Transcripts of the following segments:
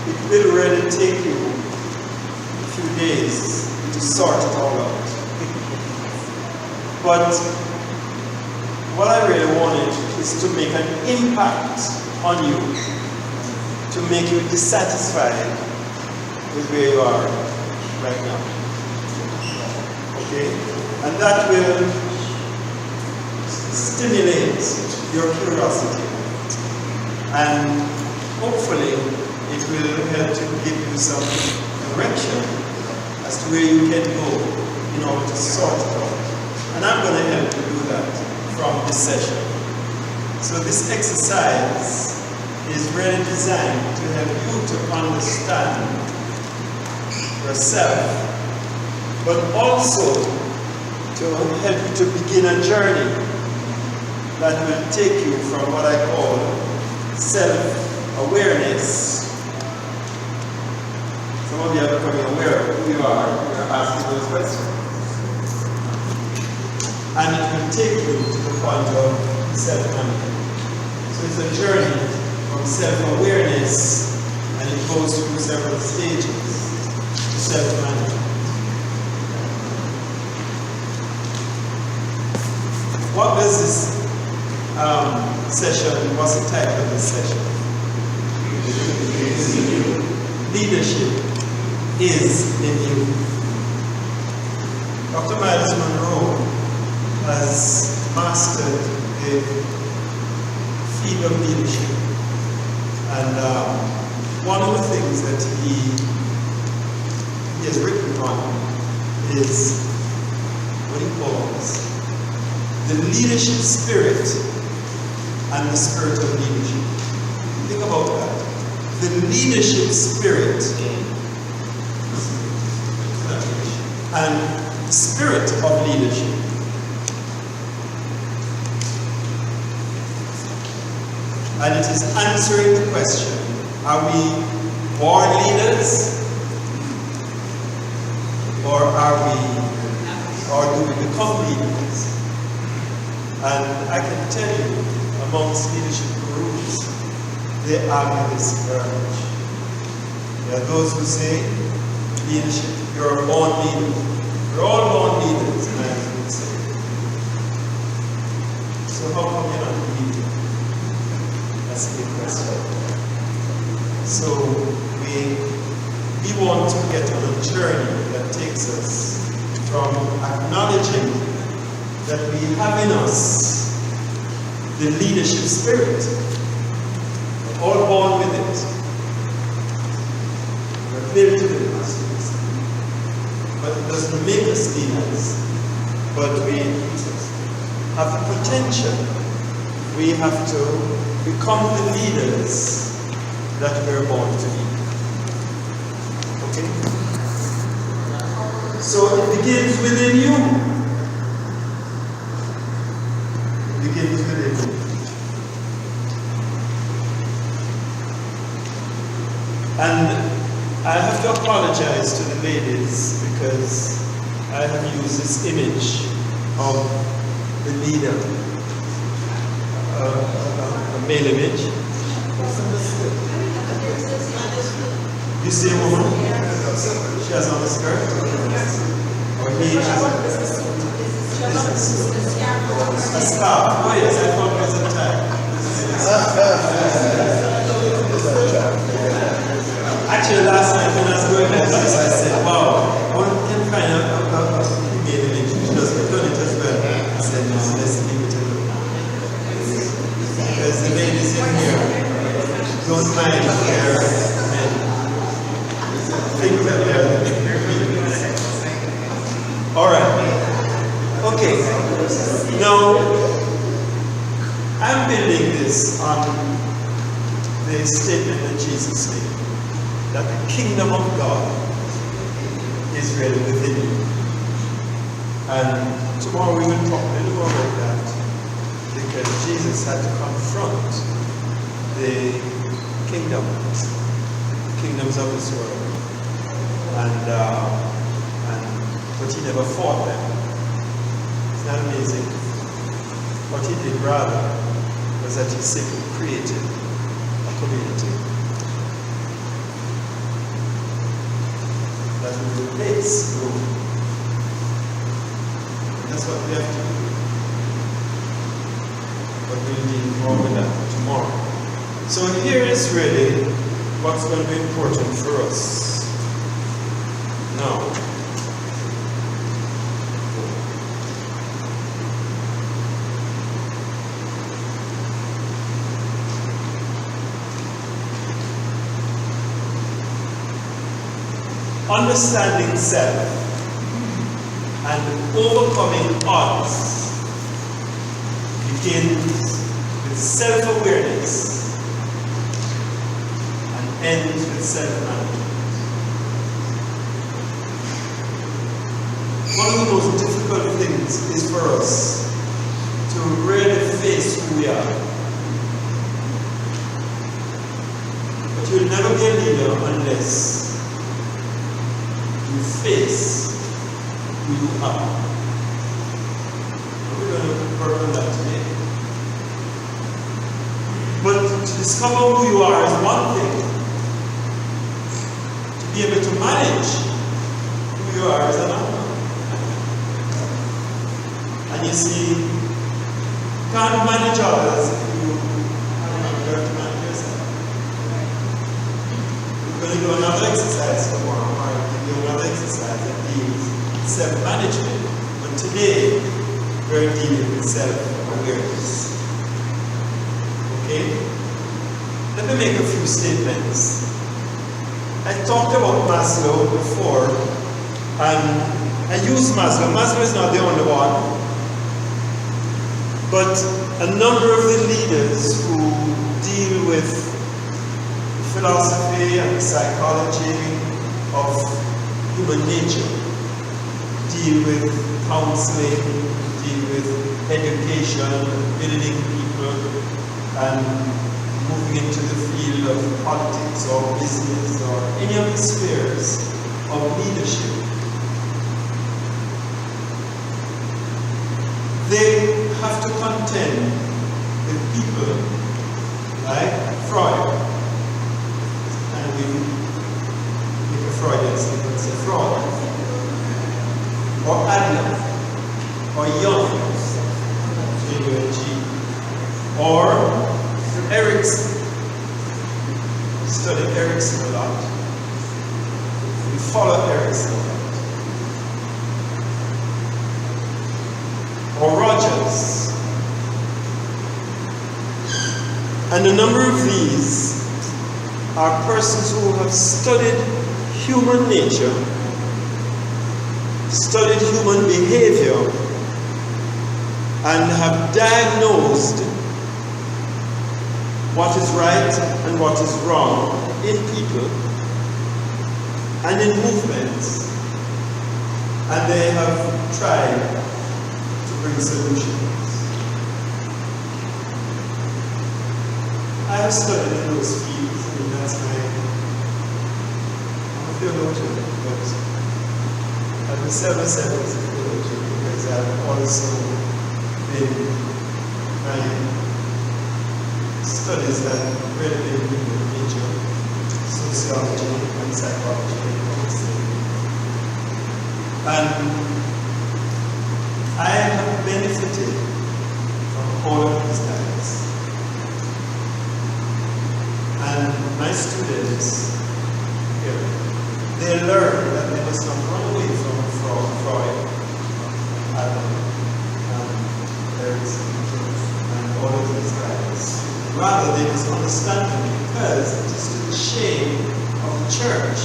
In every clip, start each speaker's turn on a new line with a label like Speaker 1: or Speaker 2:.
Speaker 1: it will really take you a few days to sort it all out. But what I really wanted is to make an impact on you, to make you dissatisfied with where you are right now. Okay? And that will stimulate your curiosity. And hopefully it will help to give you some direction as to where you can go in order to sort it out. And I'm going to help you do that from this session. So this exercise is really designed to help you to understand yourself, but also to help you to begin a journey that will take you from what I call self-awareness. Some of you are becoming aware of who you are when you're asking those questions. And it will take you to the point of self-management. So it's a journey from self-awareness, and it goes through several stages to self-management. What was this session, what's the title of this session? Leadership is in you. Dr. Miles Monroe has mastered the field of leadership. And one of the things that he has written on is what he calls the leadership spirit and the spirit of leadership. Think about that. The leadership spirit and the spirit of leadership. And it is answering the question, are we born leaders? Or do we become leaders? And I can tell you, amongst leadership gurus, they argue this very much. There are those who say, leadership, you're a born leader. We're all born leaders, and I would say. So how come you're not a leader? That's a big question. So we want to get on a journey that takes us from acknowledging that we have in us the leadership spirit. We're all born with it. We're built with it. But it doesn't make us leaders. But we have the potential. We have to become the leaders that we're born to be. Okay? So it begins within you. It begins within you. And I have to apologize to the ladies because I have used this image of the leader, a male image. You see a woman? She has on a skirt? Or he has a scarf. Oh yes, I thought it was a tie. Actually, last night when I was going to this, I said, wow, one can find a female image. She doesn't return it as well. I said, no, let's leave it alone. Because the ladies in here don't mind their men. Think that they're alright. Okay. Now, I'm building this on the statement that Jesus made, that the kingdom of God is really within you. And tomorrow we will talk a little more about that, because Jesus had to confront the kingdoms of this world. But he never fought them. Isn't that amazing? What he did rather was that he simply created a community. its growth. And that's what we have to do. But we'll deal more with that tomorrow. So here is really what's going to be important for us now. Understanding self and overcoming odds begins with self-awareness and ends with self-management. One of the most difficult things is for us to really face who we are. But you'll never be a leader unless you face who you are. And we're going to work on that today. But to discover who you are is one thing. To be able to manage who you are is another. And you see, you can't manage others if you haven't learned to manage yourself. We're going to do another exercise tomorrow. Another exercise that deals with self-management, but today we're dealing with self-awareness. Okay? Let me make a few statements. I talked about Maslow before, and I used Maslow. Maslow is not the only one, but a number of the leaders who deal with philosophy and psychology of human nature, deal with counseling, deal with education, building people, and moving into the field of politics or business or any of the spheres of leadership. They have to contend with people like Freud, and we Freudian statement, say Freud, or Adler, or Jung, J-U-N-G, or Erikson. We study Erikson a lot. We follow Erikson a lot. Or Rogers. And a number of these are persons who have studied human nature, studied human behavior, and have diagnosed what is right and what is wrong in people and in movements, and they have tried to bring solutions. I have studied in those fields, and that's my theologian, but I would say myself as a theologian because I've also been my studies that really been in nature, sociology and psychology and counseling. And I have benefited from all of these guys. And my students here, they learn that they must not run away from Freud, Adam, Erikson, and all of these guys. Rather, they must understand them because it is to the shame of the church.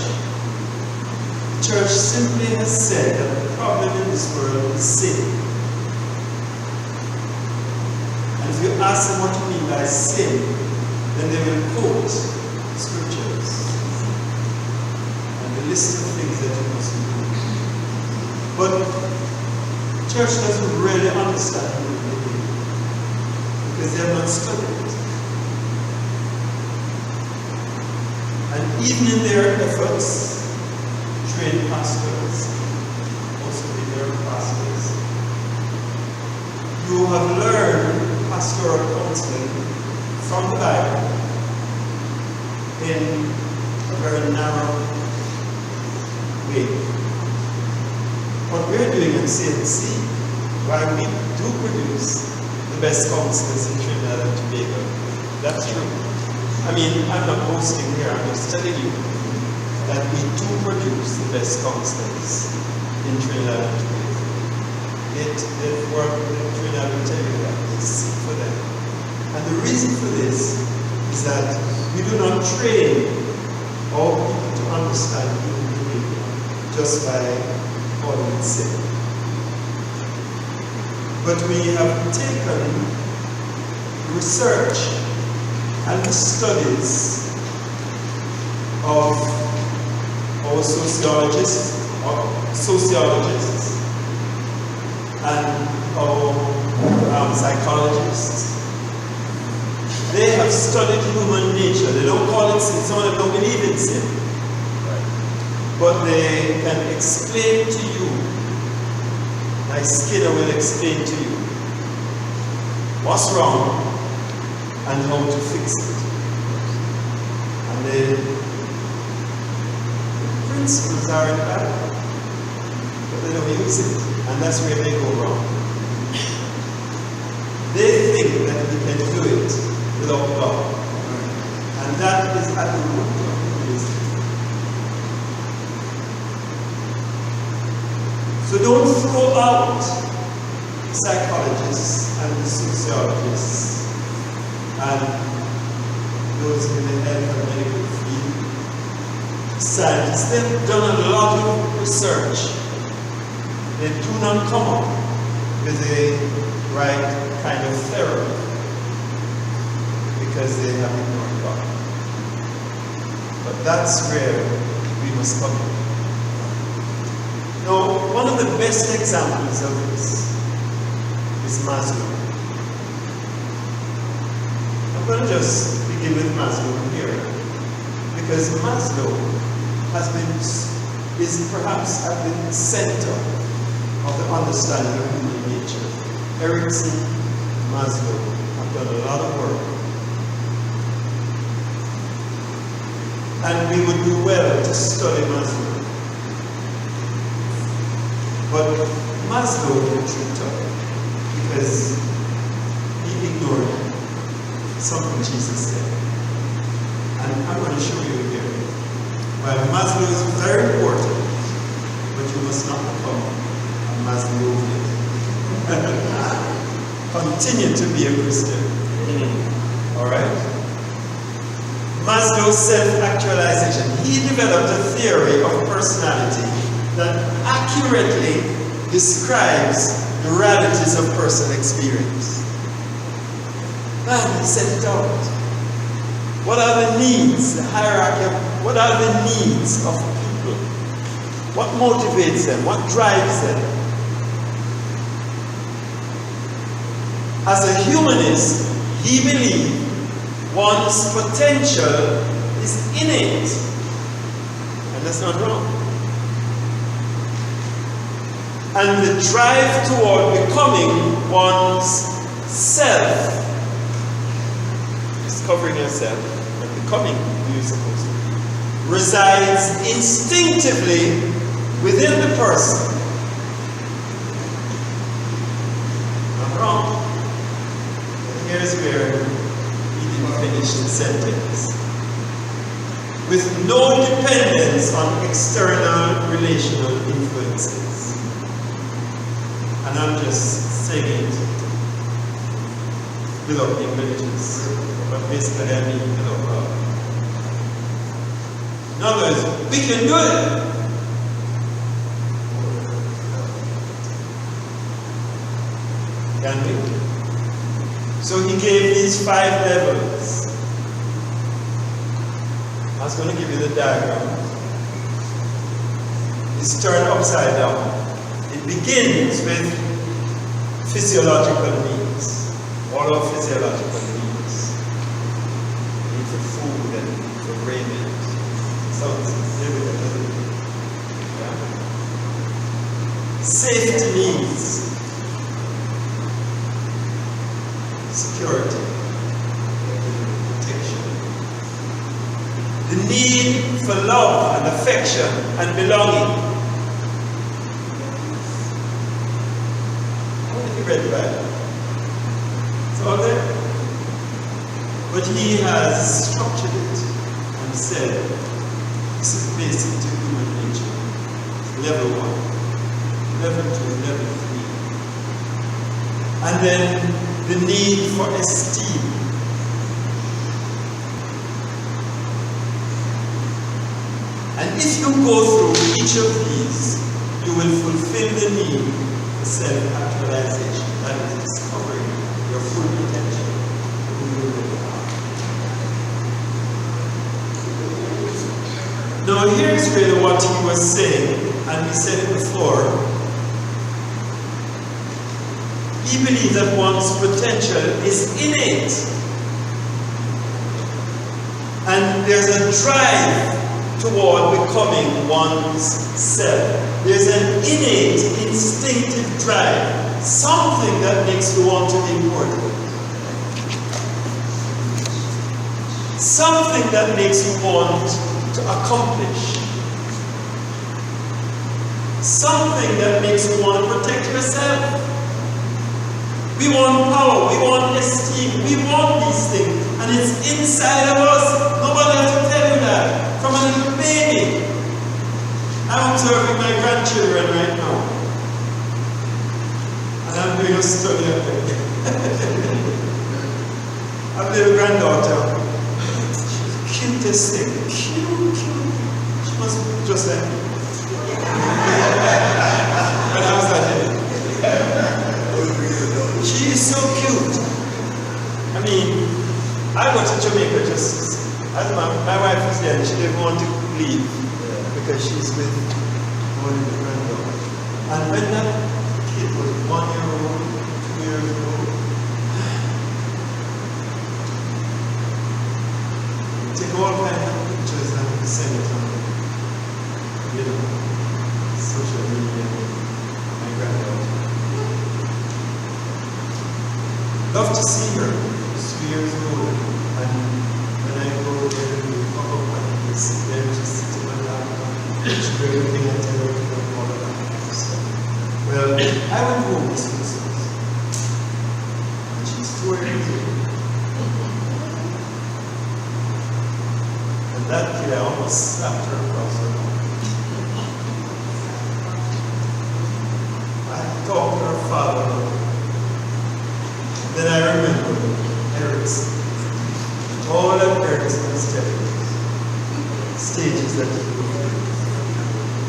Speaker 1: The church simply has said that the problem in this world is sin. And if you ask them what you mean by sin, then they will quote scriptures. The list of things that you must do. But the church doesn't really understand what they do because they have not studied it. And even in their efforts to train pastors, also be their pastors, you have learned pastoral counseling from the Bible in a very narrow way. what we're doing in CNC, why we do produce the best counselors in Trinidad and Tobago. That's true. I mean, I'm not boasting here, I'm just telling you that we do produce the best counselors in Trinidad and Tobago. They've worked with Trinidad and Tobago, they seek for them. And the reason for this is that we do not train all people to understand human behavior just by calling it sin. But we have taken research and the studies of our sociologists and our psychologists. They have studied human nature. They don't call it sin. Some of them don't believe in sin. But they can explain to you, like Skinner will explain to you, what's wrong and how to fix it. And the principles are in the Bible, but they don't use it. And that's where they go wrong. They think that we can do it without God. And that is at the root of Humanism. So don't throw out the psychologists and the sociologists and those in the health and medical field. Scientists, they've done a lot of research. They do not come up with the right kind of therapy because they have ignored God. But that's where we must come in. Now, one of the best examples of this is Maslow. I'm going to just begin with Maslow here, because Maslow is perhaps at the center of the understanding of human nature. Erikson, Maslow have done a lot of work. And we would do well to study Maslow. But Maslow did tripped up because he ignored something Jesus said. And I'm going to show you here. Well, Maslow is very important, but you must not become a Maslowian. Continue to be a Christian. Alright? Maslow's self-actualization. He developed a theory of personality that accurately describes the realities of personal experience. Man, he set it out. What are the needs, the hierarchy of, what are the needs of people? What motivates them? What drives them? As a humanist, he believed one's potential is innate. And that's not wrong. And the drive toward becoming one's self, discovering yourself and becoming who you're supposed to be, resides instinctively within the person. Not wrong. But here's where he didn't finish the sentence. With no dependence on external relational influences. And I'm just saying it without being religious, but basically I mean without God. In other words, we can do it. Can we? So he gave these 5 levels. I was going to give you the diagram. It's turned upside down. It begins with physiological needs, all of physiological needs. Need for food and for raiment. Sounds yeah. Safety needs, security, protection. The need for love and affection and belonging. bread by. It's all there. But he has structured it and said, this is basic to human nature. Level 1, level 2, level 3. And then the need for esteem. And if you go through each of these, you will fulfill the need for self-actualization. That is discovering your full potential, who you really are. Now here's really what he was saying, and we said it before. He believes that one's potential is innate. And there's a drive toward becoming one's self. There's an innate, instinctive drive. Something that makes you want to be important. Something that makes you want to accomplish. Something that makes you want to protect yourself. We want power, we want esteem, we want these things, and it's inside of us. Nobody has to tell you that. From a little baby. I'm observing my grandchildren right now. And I'm doing a study of them. I have a little granddaughter. She's the cutest thing. Cute. She must be just like me. When I was that age. She is so cute. I mean, I go to Jamaica just as my wife is there, and she didn't want to leave because she's with one of the granddaughters. And when that kid was 1 year old, 2 years old, we take all kinds of pictures and we send it on, social media. My granddaughter. Love to see her. She's 2 years old, and when I go there, we pop up and we sit there, just sit on the laptop, she's everything and tell everything and all of that. So, well, I went home this Christmas, and she's 2 years old. And that kid, I almost slapped her across her mouth. I talked to her father. Then I remember Erickson. All of Erickson's stages that he go through.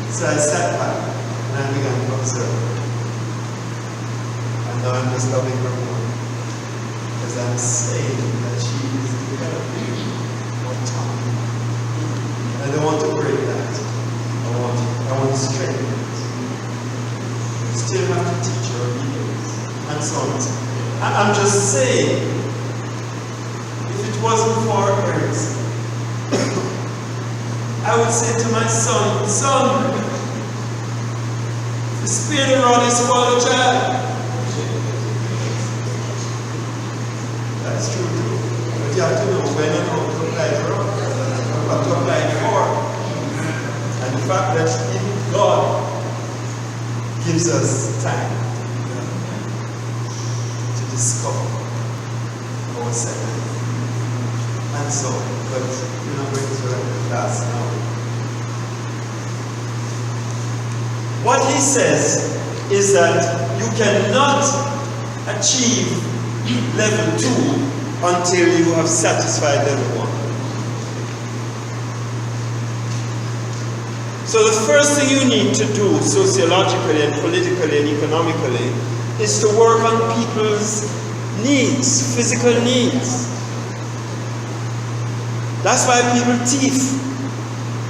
Speaker 1: So I sat back and I began to observe. And now I'm just loving her more. Because I'm saying that she is developing more time. I don't want to break that. I want to strengthen it. You still have to teach her obedience and so on. I'm just saying, if it wasn't for Erickson, I would say to my son, the spear the rod is for the child. That's true too. But you have to know when and how to apply the rod, what to apply it for. And the fact that even God gives us time discover ourselves and so on. But we're not going to the class now. What he says is that you cannot achieve level 2 until you have satisfied level 1. So the first thing you need to do sociologically and politically and economically is to work on people's needs, physical needs. That's why people thief.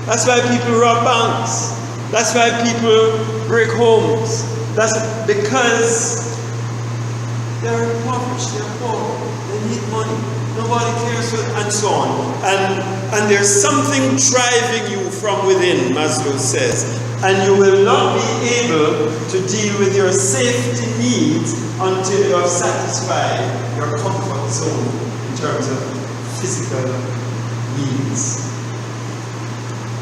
Speaker 1: That's why people rob banks. That's why people break homes. That's because they're impoverished, they're poor, they need money, nobody cares for them, and so on. And there's something driving you from within, Maslow says. And you will not be able to deal with your safety needs until you have satisfied your comfort zone in terms of physical needs.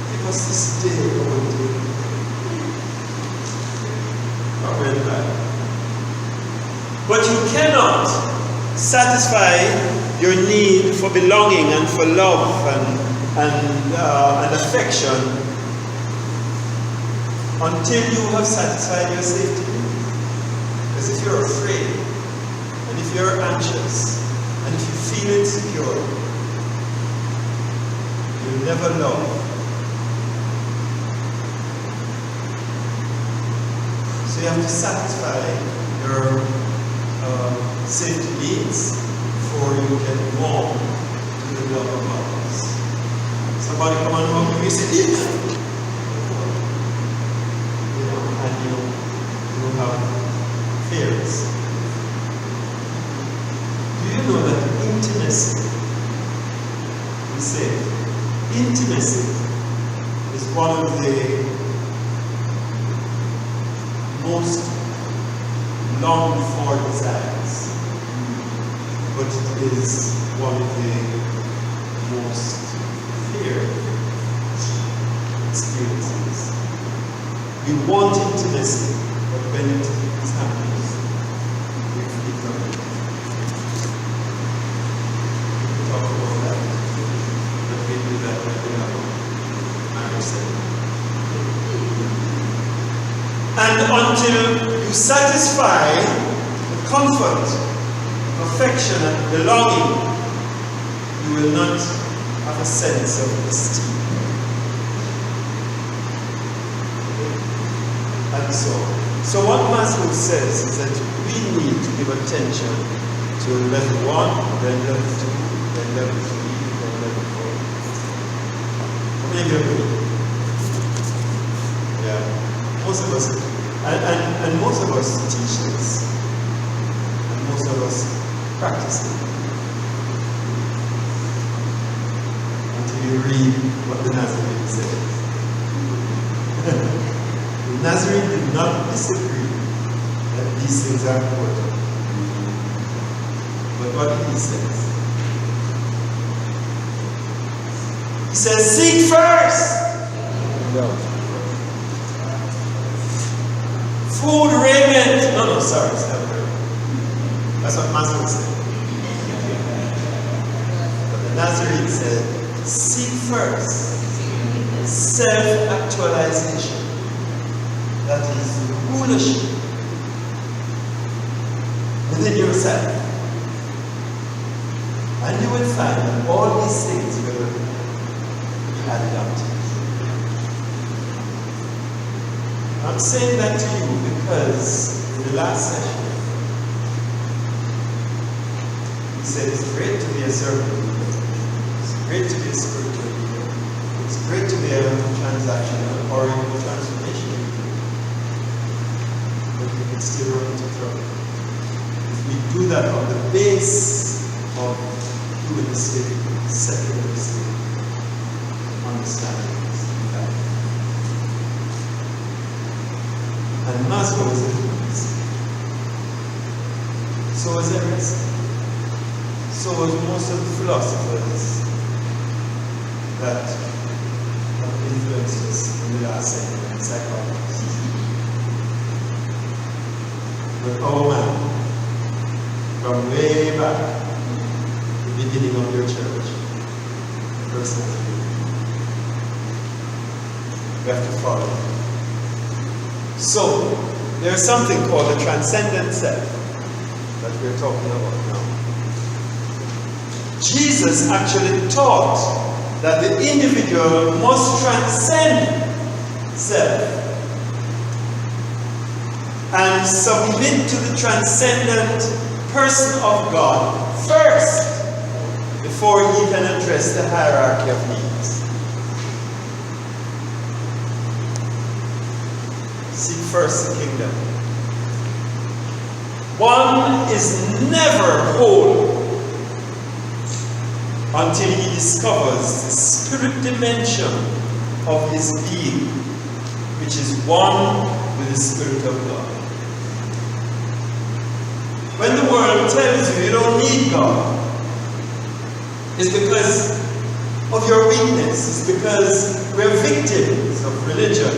Speaker 1: Give us this day our daily. Not really bad. But you cannot satisfy your need for belonging and for love and affection until you have satisfied your safety need. Because if you're afraid, and if you're anxious, and if you feel insecure, you'll never love. So you have to satisfy your safety needs before you can warm to the love of others. Somebody come and hug you, you say, and you have fears. Do you know that intimacy, we say, intimacy is one of the most longed for desires, but it is one of the most feared experiences. We want intimacy, but when it happens, we feel it. We can talk about that, but we do that when we have marriage ceremony. And until you satisfy the comfort, affection, and belonging, you will not have a sense of esteem. And so what Maslow says is that we need to give attention to level 1, then level 2, then level 3, then level 4. How many of you agree? Yeah. Most of us, and most of us teach this, and most of us practice it. Until you read what the Nazarene says. The Nazarene did not disagree that these things are important. But what did he say? He says, seek first! No. Food, raiment. No, sorry, it's not very. That's what Maslow said. But the Nazarene said, seek first self-actualization. That is rulership within yourself. And you will find that all these things will be added up to you. I'm saying that to you because in the last session, he said it's great to be a servant leader. It's great to be a spiritual leader. It's great to be a transactional or even a transformation leader. But we can still run into trouble. If we do that on the base of humanistic, secularistic understandings. And Maslow is a humanist. So is Emerson. So is most of the philosophers that have influenced us in the last century, and psychologists. But our man, from way back, the beginning of your church, the first century, we have to follow him. So, there's something called the transcendent self that we're talking about now. Jesus actually taught that the individual must transcend self and submit to the transcendent person of God first before he can address the hierarchy of needs. Seek first the kingdom. One is never whole until he discovers the spirit dimension of his being, which is one with the Spirit of God. When the world tells you you don't need God, it's because of your weakness. It's because we're victims of religion,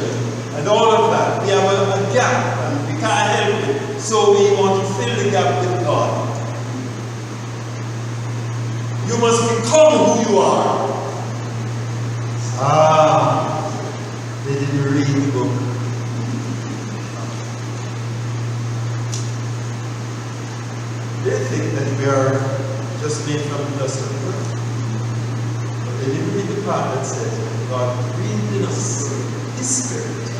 Speaker 1: and all of that. We have a gap and we can't help it. So we want to fill the gap with God. You must become who you are. They didn't read the book. They think that we are just made from the dust of the earth. But they didn't read the part that says that God breathed in us His Spirit.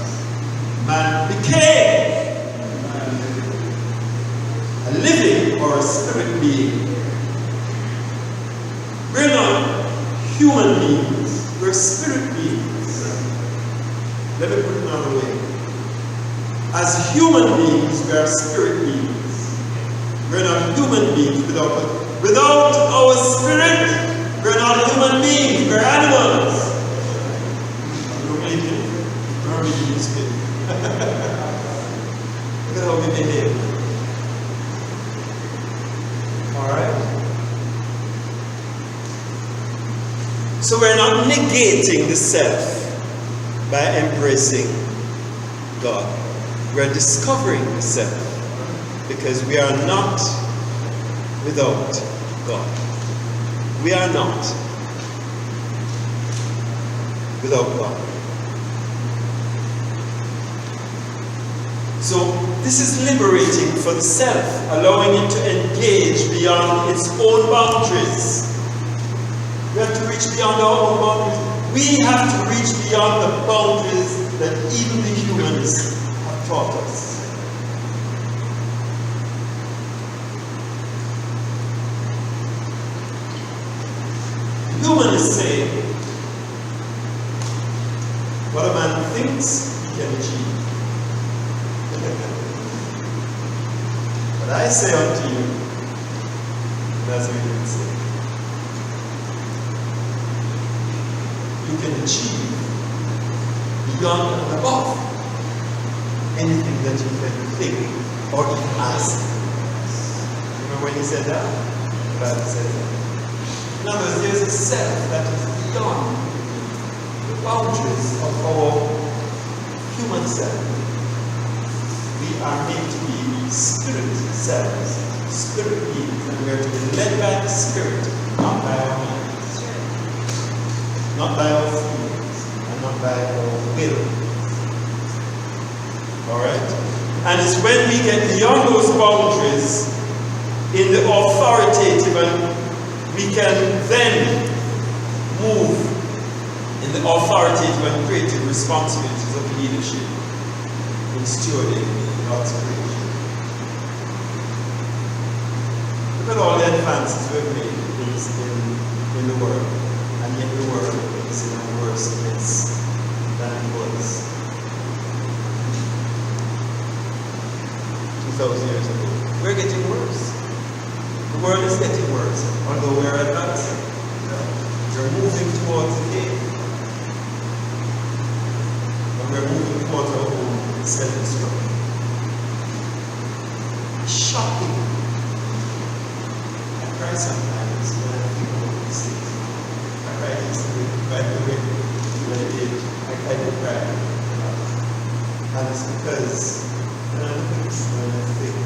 Speaker 1: Man became a living or a spirit being. We're not human beings, we're spirit beings. Let me put it another way. As human beings, we are spirit beings. We're not human beings without our spirit. We're not human beings, we're animals. You believe it? We're really spirit. Look at how we behave. Alright? So we're not negating the self by embracing God. We're discovering the self because we are not without God. We are not without God. So this is liberating for the self, allowing it to engage beyond its own boundaries. We have to reach beyond our own boundaries. We have to reach beyond the boundaries that even the humans have taught us. The humanists say, what a man thinks he can achieve. But I say unto you, that's what you say. You can achieve beyond and above anything that you can think or even ask. Remember when he said that? The Bible said that. In other words, there's a self that is beyond the boundaries of our human self. We are made to be spirit selves, spirit beings, and we are to be led by the Spirit, not by our mind. Not by our feelings, and not by our will. Alright? And it's when we get beyond those boundaries in the authoritative, and we can then move in the authoritative and creative responsibilities of leadership in stewarding God's creation. Look at all the advances we've made in the world. And yet the world is in a worse place than it was 2,000 years ago. We're getting worse. The world is getting worse, although we're advancing. We're moving towards the gate. And we're moving towards our own self-destruction. It's shocking. I cry sometimes when I think about these things. I cried yesterday, by the way, when I did cry. And it's because when I look at this and I think,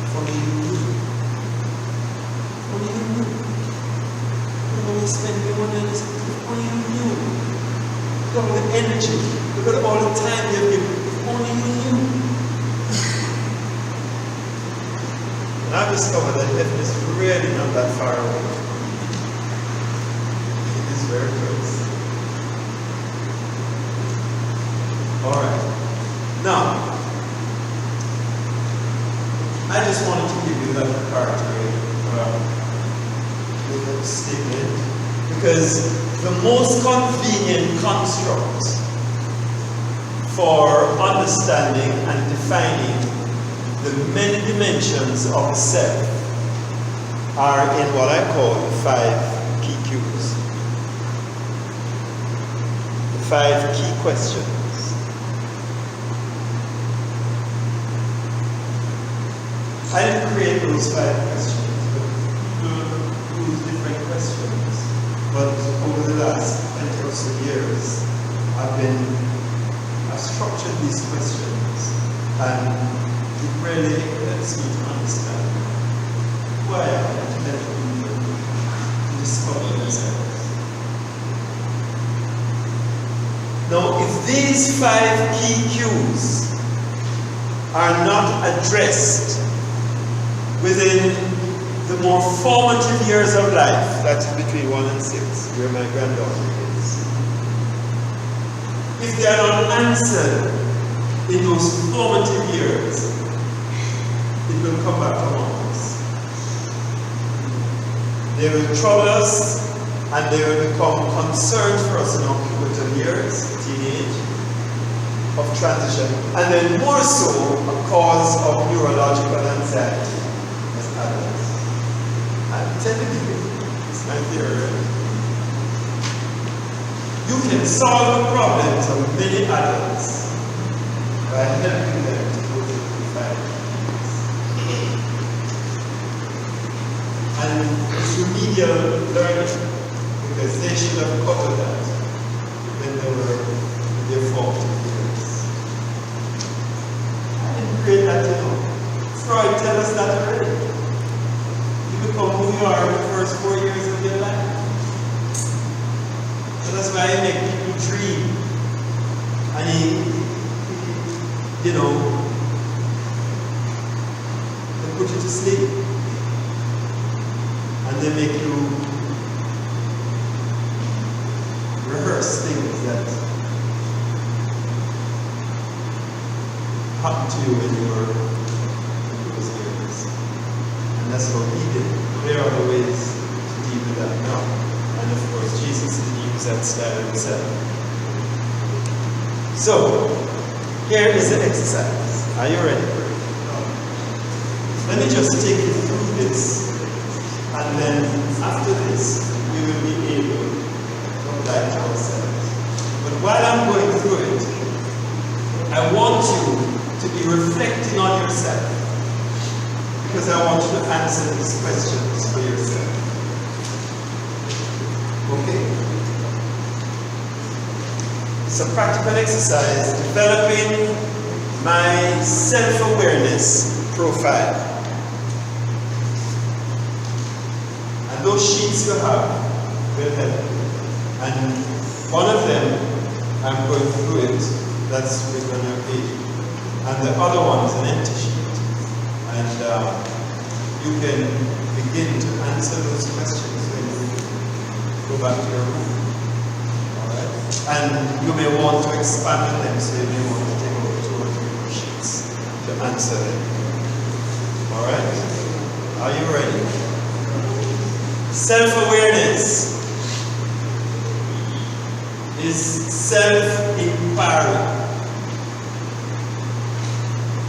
Speaker 1: if only you knew. If only you knew. You know, we spend the money on this, if only you knew. Look at all the energy, look at all the time you've given, if only you knew. And I've discovered that heaven is really not that far away. Very close. Alright. Now, I just wanted to give you that preparatory little statement because the most convenient construct for understanding and defining the many dimensions of the self are in what I call the 5 key cues. 5 key questions. I didn't create those 5 questions, but people use different questions. But over the last 20 or so years, I've been I've structured these questions, and it really helps me to understand why I have to let people discover themselves. Now, if these 5 key cues are not addressed within the more formative years of life, that is between 1 and 6, where my granddaughter is, if they are not answered in those formative years, it will come back to haunt us. They will trouble us, and they will become concerns for us in our pivotal years, teenage, of transition, and then more so a cause of neurological anxiety as adults. I'm telling you, it's my theory. You can solve the problems of many adults by helping them to go through the 5 keys. And it's remedial learning, because they should have covered that when they were in their 40s years. I didn't create that, you know. Freud tells us that already. You become who you are in the first 4 years of your life. So that's why I make people dream. And you know, they put you to sleep. And they make you rehearse things that happened to you when you were in those years. And that's how he did. There are other ways to deal with that now. And of course, Jesus didn't use that style himself. So, here is the exercise. Are you ready for it? Let me just take you through this, and then after this, we will be able to ourselves. But while I'm going through it, I want you to be reflecting on yourself, because I want you to answer these questions for yourself. Okay? It's a practical exercise developing my self-awareness profile. And those sheets you have will help. And one of them, I'm going through it, that's written on your page. And the other one is an empty sheet. And you can begin to answer those questions when you go back to your room. Alright? And you may want to expand on them, so you may want to take over 2 or 3 more sheets to answer them. Alright? Are you ready? Self-awareness is self-inquiry.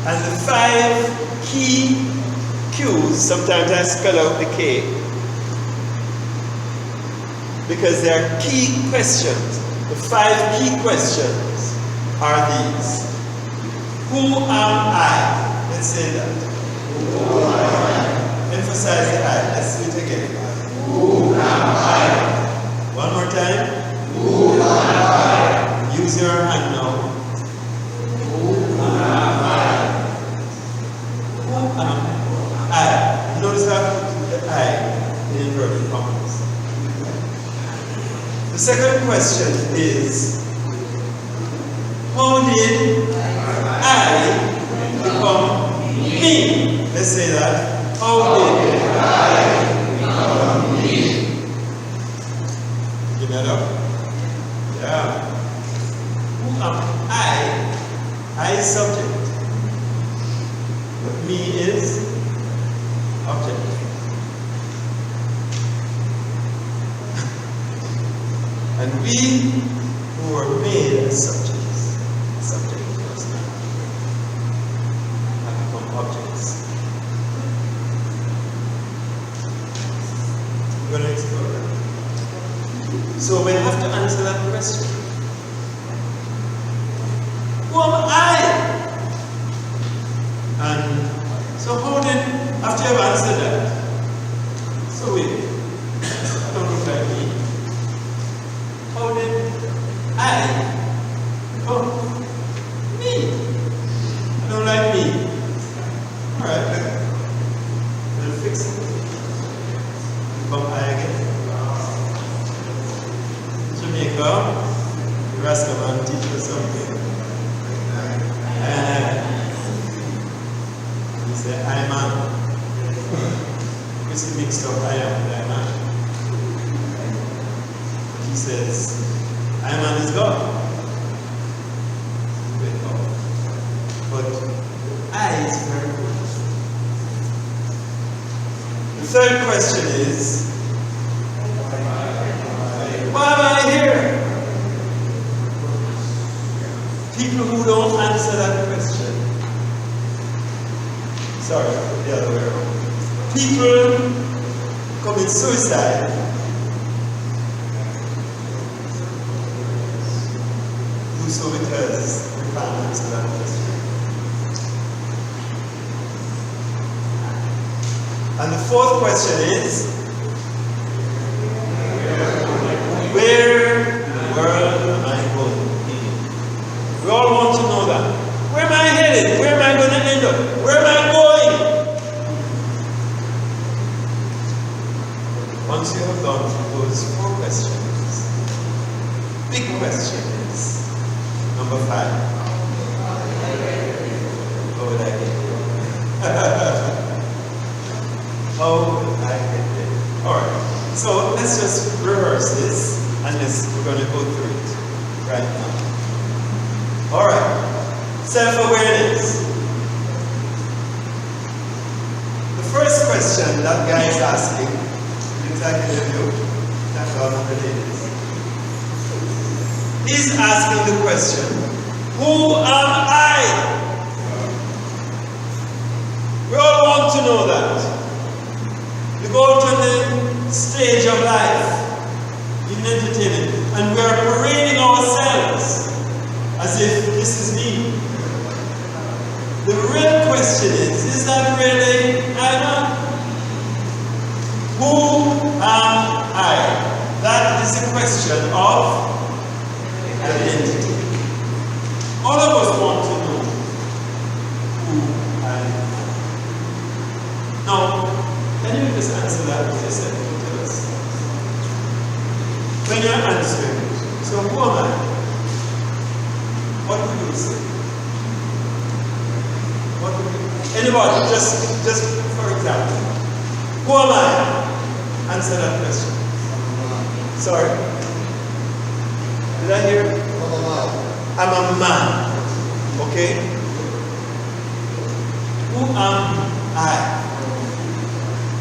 Speaker 1: And the 5 key cues, sometimes I spell out the K, because they are key questions. The 5 key questions are these. Who am I? Let's say that. Who am I? Emphasize the I. Let's do it again. Who am I? One more time. Who am I? Use your hand now. Who am I? Who am I? Notice how I put the I in inverted commas. The second question is, how did I become me? Let's say that. How did I become me? Give that up. Yeah. Who am I? I is subject. But me is object. And we who are made as subjects, subject personality, have become objects. We're going to explore that. So we have to answer that question. Who am I? And so how did, after you have answered that, so wait, I don't look like me. How did I become Rastaman teach us something. He said, I am. It's mixed up, I am and I am. He says, I am is God. But I is very good. The third question is, why am I here? People who don't answer that question. Sorry, the other way around. People commit suicide do so because they can't answer that question. And the fourth question is, where in the world am I going? We all want to know that. Where am I headed? Where am I going to end up? Where am I going? Once you have gone through those four questions, big question is number 5. How would I get there? How would I get there? Alright, so let's just rehearse this and we're going to go through it right now. Alright, self-awareness. The first question that guy is asking, exactly you, that's all of the ladies, he's asking the question, who am I? We all want to know that. We go to the stage of life in entertainment and we are parading ourselves as if this is me. The real question is that really I am? Who am I? That is a question of identity. All of us want to know who I am. Now, can you just answer that with yourself? Tell us. When you're answering, so who am I? What would you say? What would you? Anybody, just for example, who am I? Answer that question. Sorry. Did I hear? I'm a man. Okay? Who am I?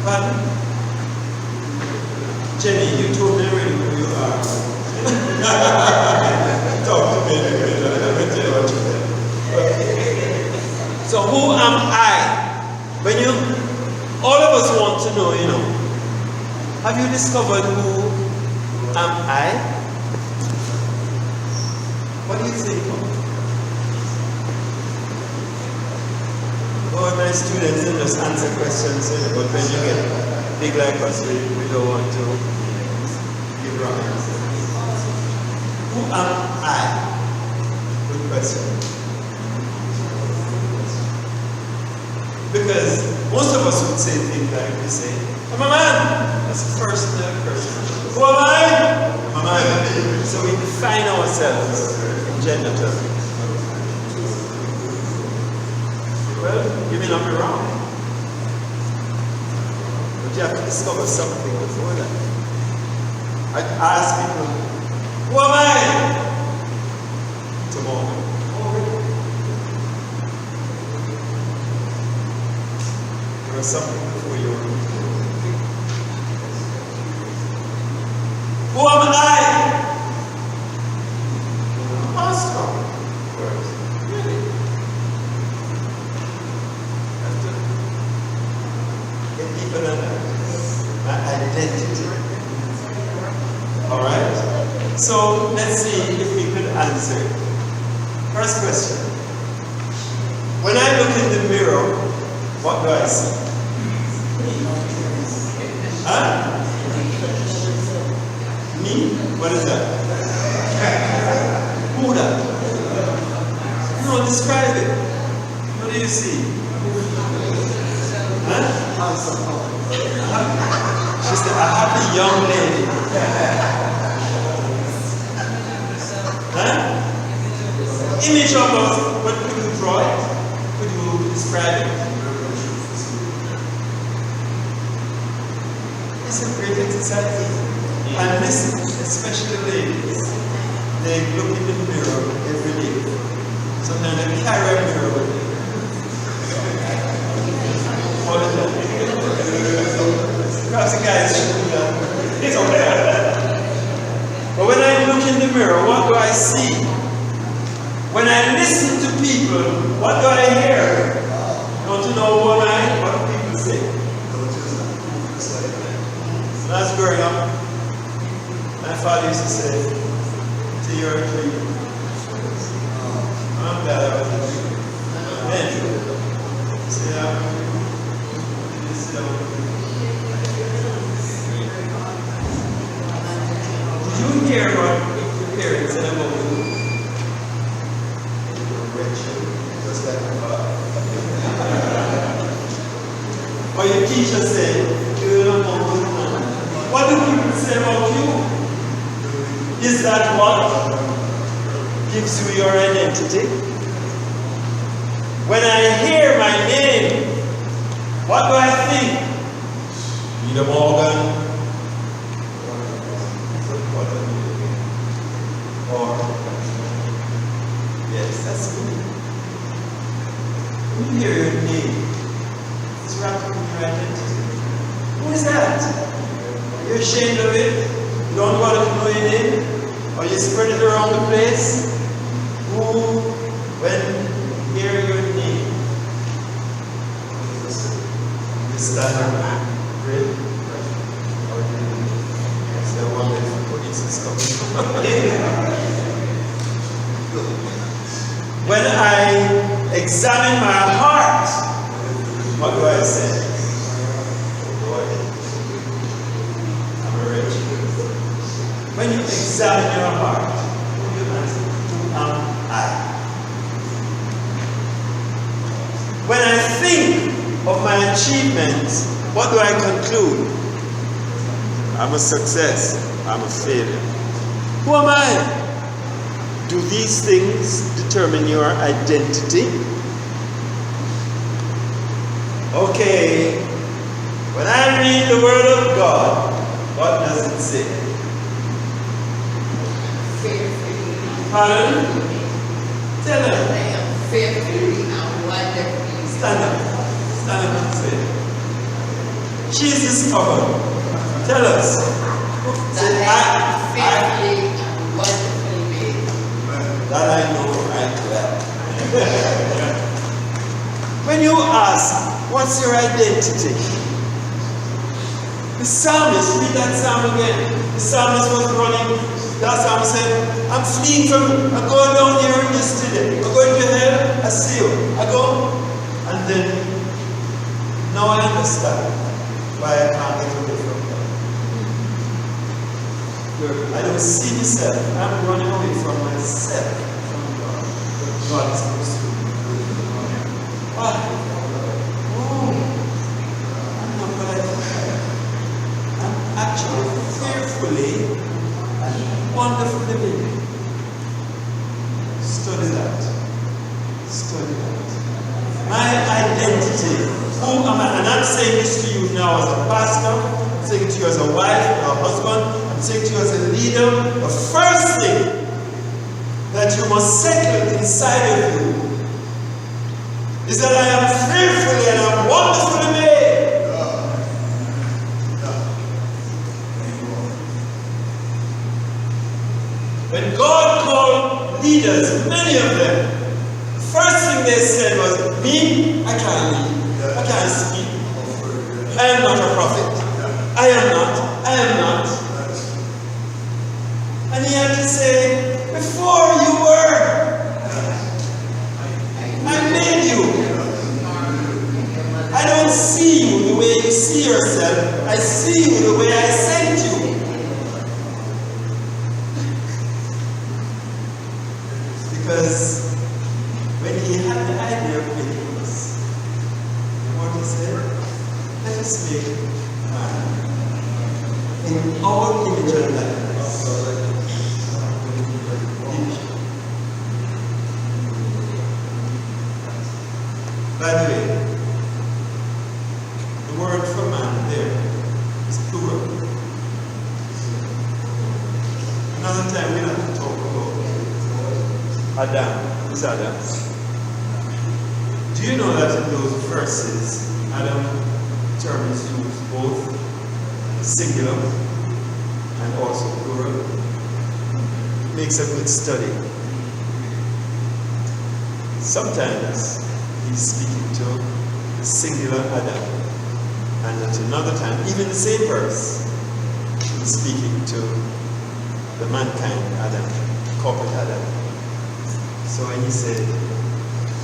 Speaker 1: Pardon? Jenny, you told me already who you are. Talk to me. Let me tell you what you said. So who am I? When you, all of us want to know, have you discovered who am I? What do you think of? Well, my students don't just answer questions, but when you get big like us, we don't want to give wrong answers. Who am I? Good question. Because most of us would say things like we say, I'm a man. That's the first person. Who am I? I'm a man. So we define ourselves in gender terms. Well, you may not be wrong. But you have to discover something before that. I ask people, who am I? Tomorrow. There was something before you were. Who am I? Pastor. Really? Deeper than that. My identity. Alright? So let's see if we could answer. First question. When I look in the mirror, what do I see? Huh? Me? What is that? Who that? No, describe it. What do you see? Huh? She's a happy young lady. Huh? image of us, but could you draw it? Could you describe it? It's a great exercise. And listen, especially ladies, they look in the mirror every day. Sometimes they carry a mirror with them. All the time. Perhaps the guys should do that. It's okay. But when I look in the mirror, what do I see? When I listen to people, what do I hear? Don't you know what do people say? When I was growing up, my father used to say, till you're a dream. I'm glad I was a dream. Then, say, did you hear what your parents said about you? Just like or your teacher said, what do people say about you? Is that what gives you your identity? When I hear my name, what do I think? Peter Morgan. Or, yes, that's me. When you hear your name, it's wrapped up in your identity. Who is that? Are you ashamed of it? You don't want to know your name? Or you spread it around the place? Who, when you hear your name, you stand up, great. That's the one that the police is coming from. When I examine my heart, what do I say? I'm a rich. When you examine your heart, who am I? When I think of my achievements, what do I conclude? I'm a success. I'm a failure. Who am I? Do these things determine your identity? Okay, when I read the Word of God, what does it say? Pardon? Tell them.
Speaker 2: I am fearfully and wonderfully.
Speaker 1: Stand up. Stand up and say it. Jesus covered. Tell us. Say,
Speaker 2: That I am fearfully and wonderfully made.
Speaker 1: That I know right well. When you ask, what's your identity? The psalmist, read that psalm again. The psalmist was running. That psalmist said, I'm fleeing from, I'm going down here in this today. I'm going to hell, I see you. I go, and then, now I understand why I can't get away from God. I don't see myself. I'm running away from myself, from God. God is pursuing me. Why? Oh, I'm not what I think I am. I'm actually fearfully and wonderfully made. Study that. Study that. My identity. Who am I? And I'm saying this to you now as a pastor. I'm saying it to you as a wife or a husband. I'm saying to you as a leader. The first thing that you must settle inside of you is that I am fearfully and I'm wonderfully made. When God called leaders, many of them, the first thing they said was, me, I can't lead. I can't speak. I am not a prophet. I am not. I am not. And he had to say, before you were, I made you. I don't see you the way you see yourself. I see you the way I sent you. Because when he had the idea of making us, what he said, let us make man in our image and likeness. Adam is Adam. Do you know that in those verses, Adam term is used both singular and also plural? Makes a good study. Sometimes he's speaking to the singular Adam, and at another time, even the same verse, he's speaking to the mankind Adam, corporate Adam. So when he said,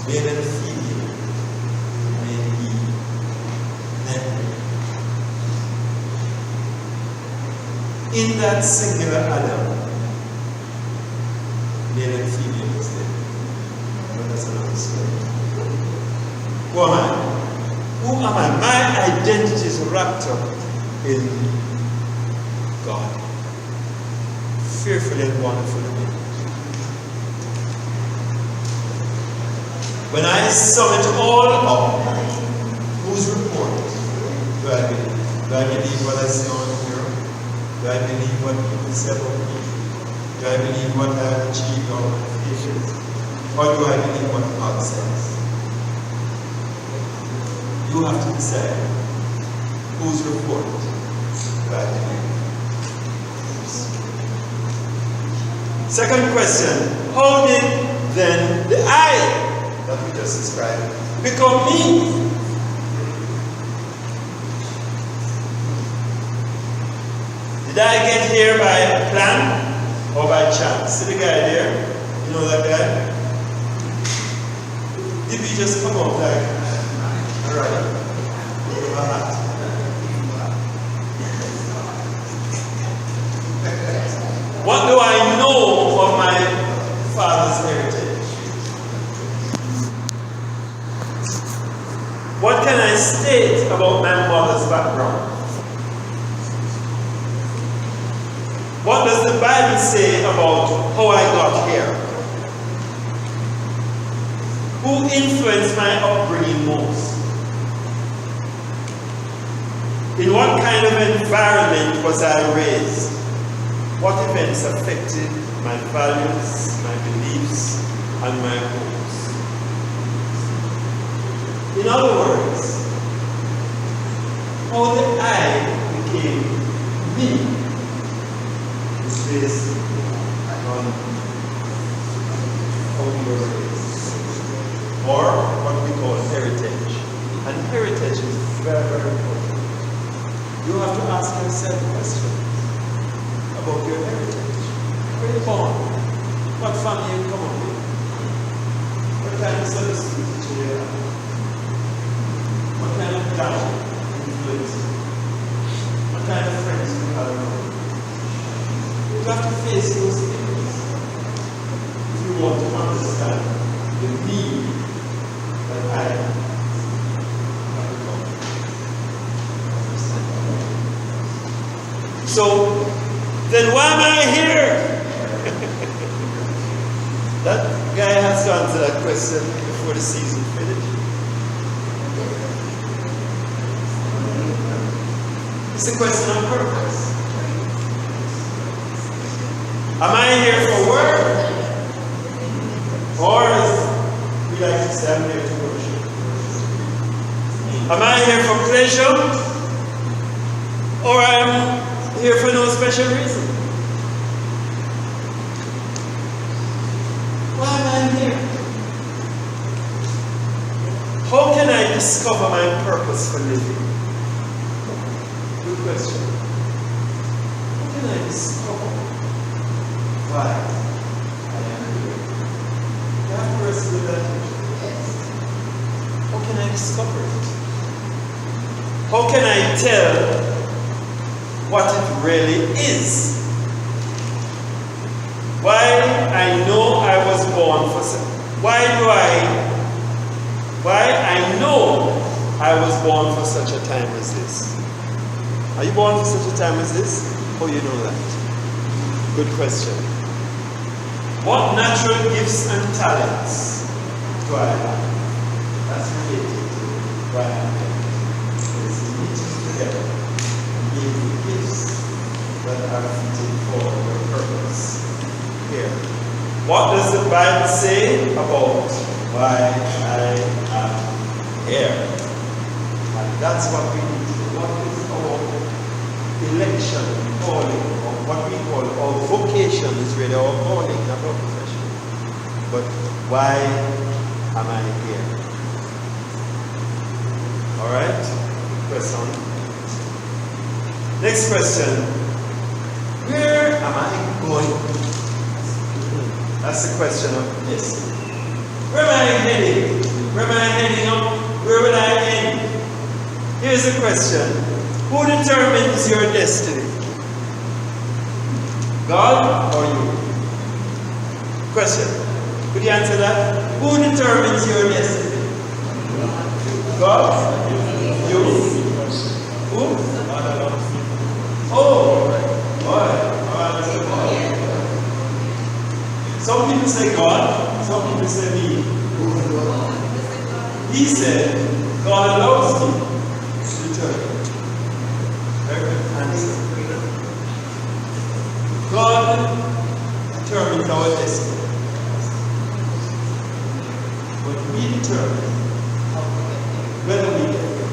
Speaker 1: male and female, made he them. In that singular Adam, male and female was there. But that's another story. Who am I? Who am I? My identity is wrapped up in God. Fearfully and wonderfully made. When I sum it all up, whose report do I believe? Do I believe what I see on here? Do I believe what people say about me? Do I believe what I have achieved or my failures? Or do I believe what God says? You have to decide whose report do I believe. Second question, how did then the I that we just described become me? Did I get here by a plan or by chance? See the guy there? You know that guy? Did we just come up like, alright, with a hat? What do I know of my father's heritage? What can I state about my mother's background? What does the Bible say about how I got here? Who influenced my upbringing most? In what kind of environment was I raised? What events affected my values, my beliefs, and my hopes? In other words, how the I became me is based on how we were raised, or what we call heritage. And heritage is very, very important. You have to ask yourself questions about your heritage. Where you born? What family you come up with? What kind of Sunday school teacher you have? What kind of dad influenced you? What kind of friends you have around? You have to face those things if you want to understand the me that I am. So, then why am I here? That guy has to answer that question before the season finishes. It's a question of purpose. Am I here for work? Or as we like to say, I'm here to worship. Am I here for pleasure? Or I'm here for no special reason? Why am I here? How can I discover my purpose for living? Good question. How can I discover why I am here? You have to wrestle with that question. How can I discover it? How can I tell what it really is? Why I know I was born for why I know I was born for such a time as this. Are you born for such a time as this? How you know that? Good question. What natural gifts and talents do I have? That's related to why I'm here. It's meeting together and being the gifts that are fitted for your purpose here What does the Bible say about why I am here? And that's what we need to do. What is our election, calling, or what we call our vocation is really our calling, not our profession. But why am I here? Alright? Question. Next question. Where am I going? That's the question of this. Where am I heading? Where am I heading up? Where will I end? Here's the question. Who determines your destiny? God or you? Question. Could you answer that? Who determines your destiny? God? You? Who? Oh, boy. Some people say God, some people say me. He said, God allows me to determine. Very good answer. God determines our destiny. But we determine whether we get there.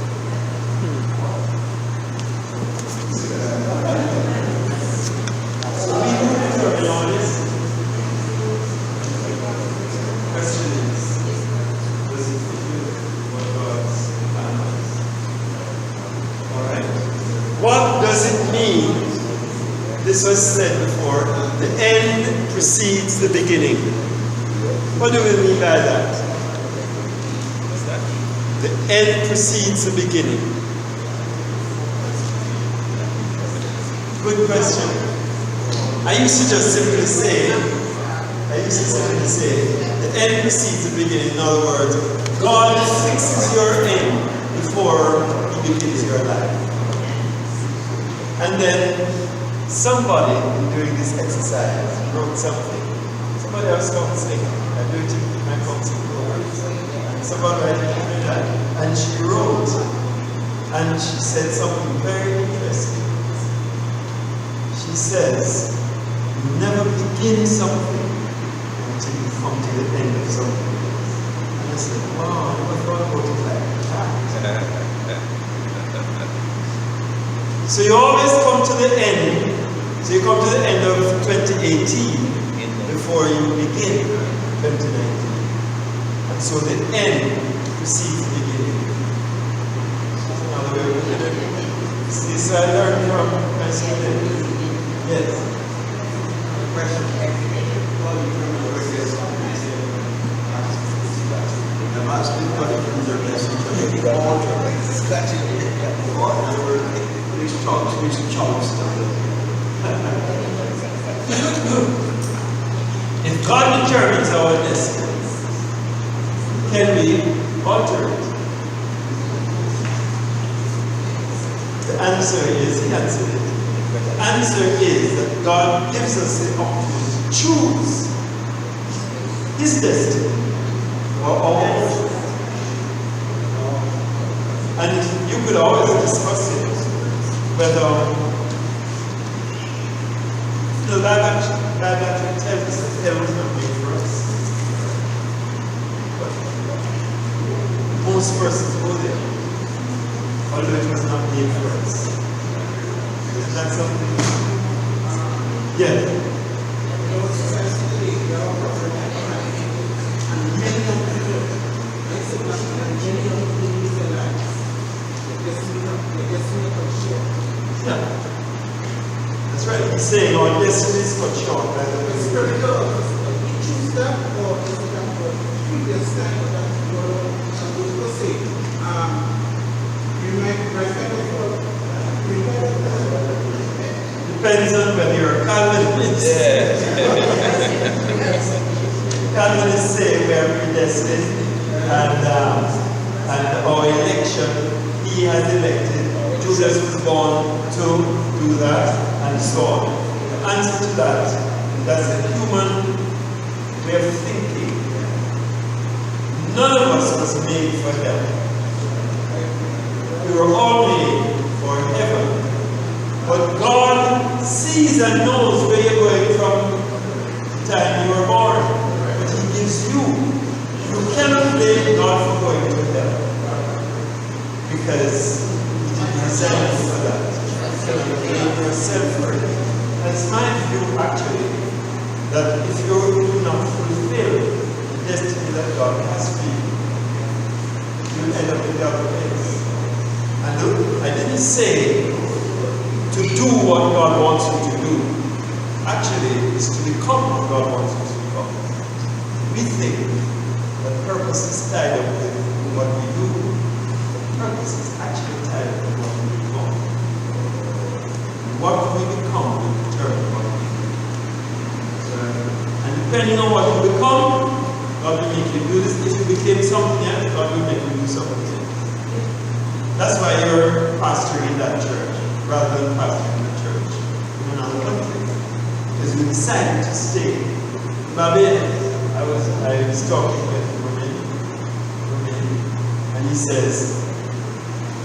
Speaker 1: So we determine our destiny. Question is, does it fit with what God's plan is? Alright? What does it mean? This was said before, the end precedes the beginning. What do we mean by that? What's that? The end precedes the beginning. Good question. I used to just simply say, the end precedes the beginning. In other words, God fixes your end before He begins your life. And then somebody, in doing this exercise, wrote something. Somebody else counseling. I do it in my counseling programs. Somebody wrote that. And she wrote, and she said something very interesting. She says, you never begin something until you come to the end of something. And I said, wow, I never thought about it like that. So you always come to the end. So you come to the end of 2018 before you begin 2019. And so the end precedes the beginning. Another way of looking at it. See, so I learned from my student. Yes. The question. I'm asking what is their message. Which chunks If God determines our destiny, can we alter it? The answer is, he answered it. The answer is that God gives us the opportunity to choose His destiny or ours. And you could always discuss it, whether the Bible actually tells us that hell was not made for us. But most persons go there, although it was not made for us. Isn't that something? Yeah. Yeah. That's right. He's saying our destiny is cut short by the way.
Speaker 3: You choose that or is it that previous time that you were supposed to say, you might
Speaker 1: depends on whether you're a Calvinist. Calvinists say we are predestined and our election, He has elected. Judas was born to do that, and so on. The answer to that, that's a human way of thinking. None of us was made for hell. We were all made for heaven. But God sees and knows where you're going from the time you were born. because he didn't design you for that. You cannot blame yourself for it. And it's my view, actually, that if you do not fulfill the destiny that God has for you, you'll end up in double ends. And I didn't say to do what God wants you to do. Actually, it's to become what God wants you to become. We think that purpose is tied up with what we do. But purpose is actually tied up with what we become. What we become will determine what we do. And depending on what you become, God will make you do this. If you became something else, God will make you do something else. That's why you're pastoring in that church rather than pastoring in the church in another country. Because we decided to stay in Barbados. I was talking with Romain, and he says,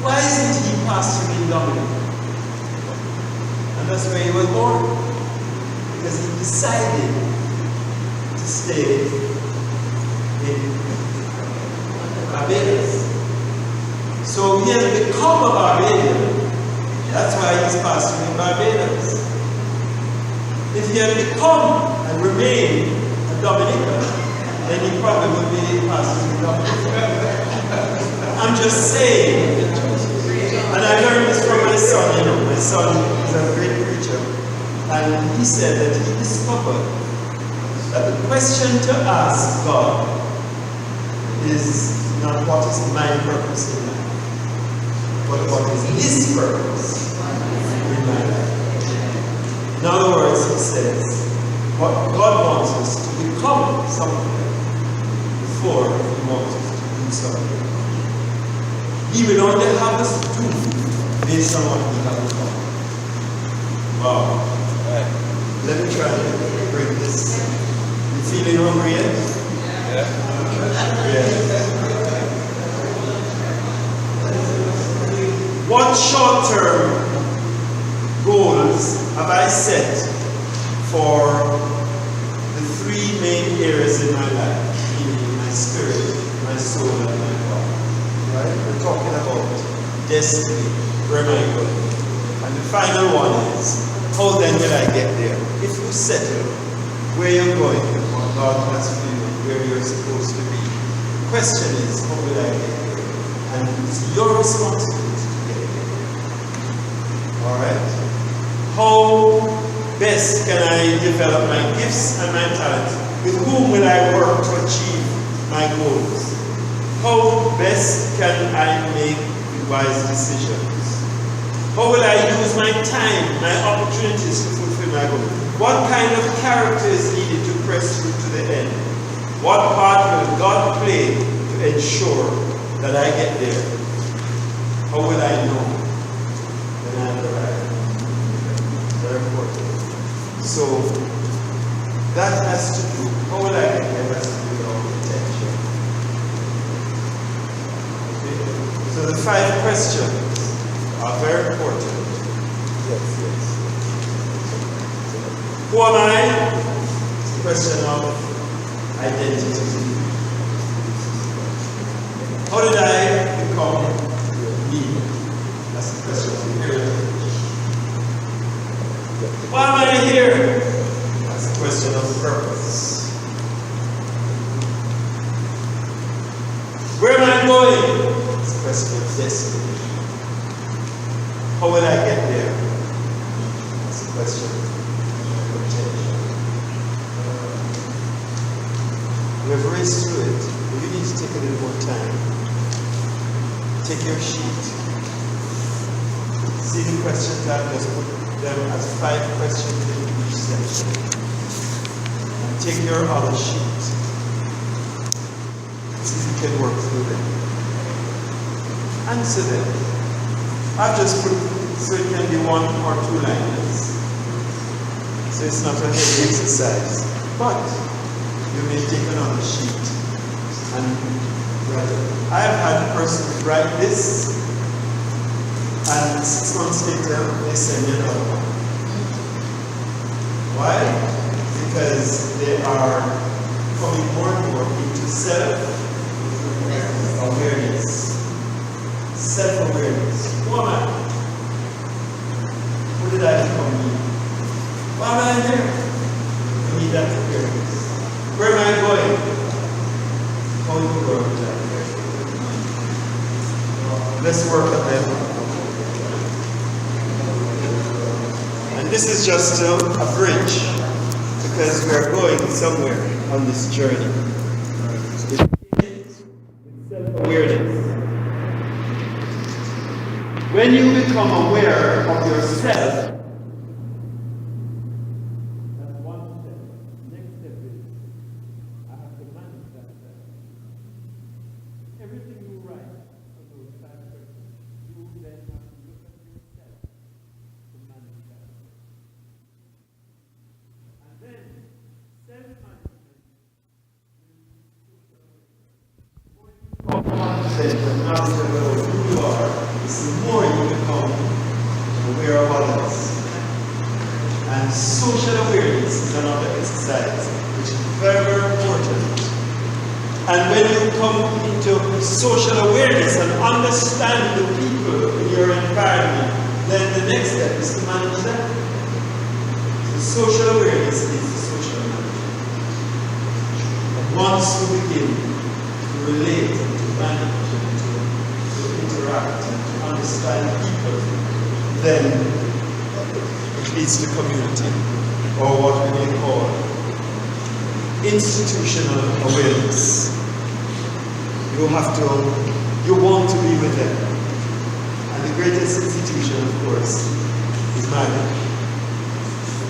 Speaker 1: why isn't he pastoring in Dominica? And that's where he was born. Because he decided to stay in Barbados. So he has become a Barbadian. That's why he's pastoring in Barbados. If he had become and remained a Dominican, then he probably would be pastoring in Dominica. I'm just saying. And I learned this from my son, My son is a great preacher. And he said that he discovered that the question to ask God is not what is my purpose in life, but what is his purpose in my life. In other words, he says, what God wants us to become something before he wants us to do something. He will only have us do based on what we have become. Wow. Right. Let me try to bring this. You feeling hungry yet? Yeah. What short-term goals have I set for the three main areas in my life, meaning my spirit, my soul, and my body? Right? We're talking about destiny. Where am I going? And the final one is, how then will I get there? If you settle where you're going and what God has for you, where you're supposed to be, the question is, how will I get there? And it's your responsibility. Alright? How best can I develop my gifts and my talents? With whom will I work to achieve my goals? How best can I make wise decisions? How will I use my time, my opportunities to fulfill my goals? What kind of character is needed to press through to the end? What part will God play to ensure that I get there? How will I know? Very important. So that has to do, how will I get there? Has to do with our intention. Okay? So the 5 questions are very important. Yes. Who am I? It's a question of identity. How did I become me? That's the question of inheritance. Why am I here? That's a question of purpose. Where am I going? It's a question of destiny. How will I get there? That's a question of potential. We have raced through it, but you need to take a little more time. Take your sheet. See the questions I've just put them as 5 questions in each section. And take your other sheet. See if you can work through them. Answer them. I've just put so it can be 1 or 2 liners. So it's not a heavy exercise. But you may take another sheet and write it. I have had a person write this, and 6 months later they send me another one. Why? Because they are coming more and more into self-awareness. self-awareness. Who am I? Who did I become? Why am I here? I need that awareness. Where am I going? How in the world am I? Let's work at that. And this is just a bridge, because we are going somewhere on this journey. It's self-awareness. When you become aware of yourself, that's one step. Next step is, I have to manage that self. Everything you write for those 5 persons, you then have to look at yourself to manage that. And then, self-management will be confident and master who you are, the more you become aware of others. And social awareness is another exercise which is very, very important. And when you come into social awareness and understand the people in your environment, then the next step is to manage them. So social awareness is the social management. And once you begin to relate and to manage and to interact and to understand people, then it leads to community, or what we may call institutional awareness. You want to be with them. And the greatest institution, of course, is marriage,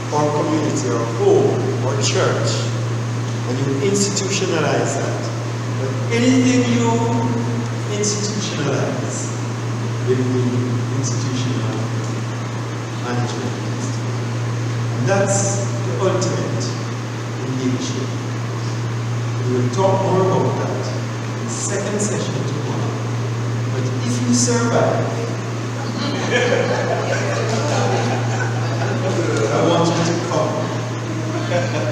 Speaker 1: or community, or home, or church. And you institutionalize that. But anything you institutionalize will be institutional management. And that's the ultimate in leadership. We will talk more about that in the second session tomorrow. But if you survive, I want you to come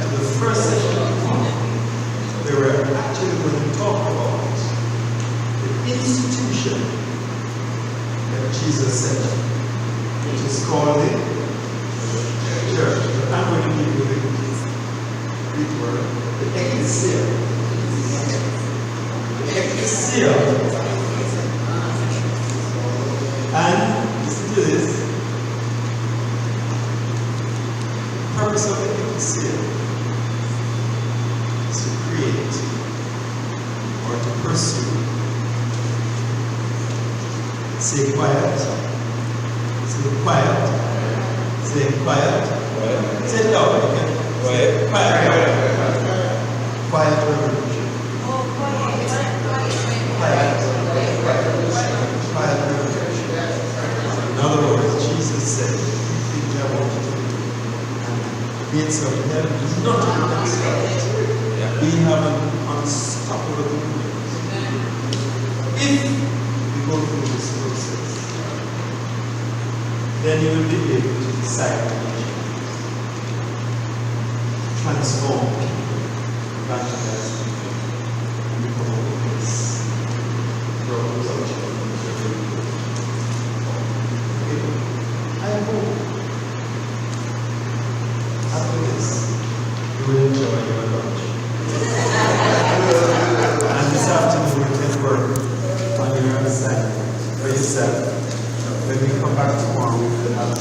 Speaker 1: to the first session tomorrow, where we're actually going to talk about the institution that Jesus set up, which is called the church. But I'm going to give you the Greek word, the ecclesia. The ecclesia. And listen to this. The purpose of the ecclesia is to create or to pursue. Say quiet. Say quiet. Say quiet. Say loud again. Quiet. Quiet revolution. Quiet revolution. In other words, Jesus said, "You think I want you to do?" And gates of hell do not stop. We have an unstoppable movement. If we go through this process, then you will be able to decide, transform, evangelize people, and become a witness for our culture. I hope after this you will enjoy your lunch. And this afternoon you can work on your assignment for yourself. When we come back tomorrow, we will have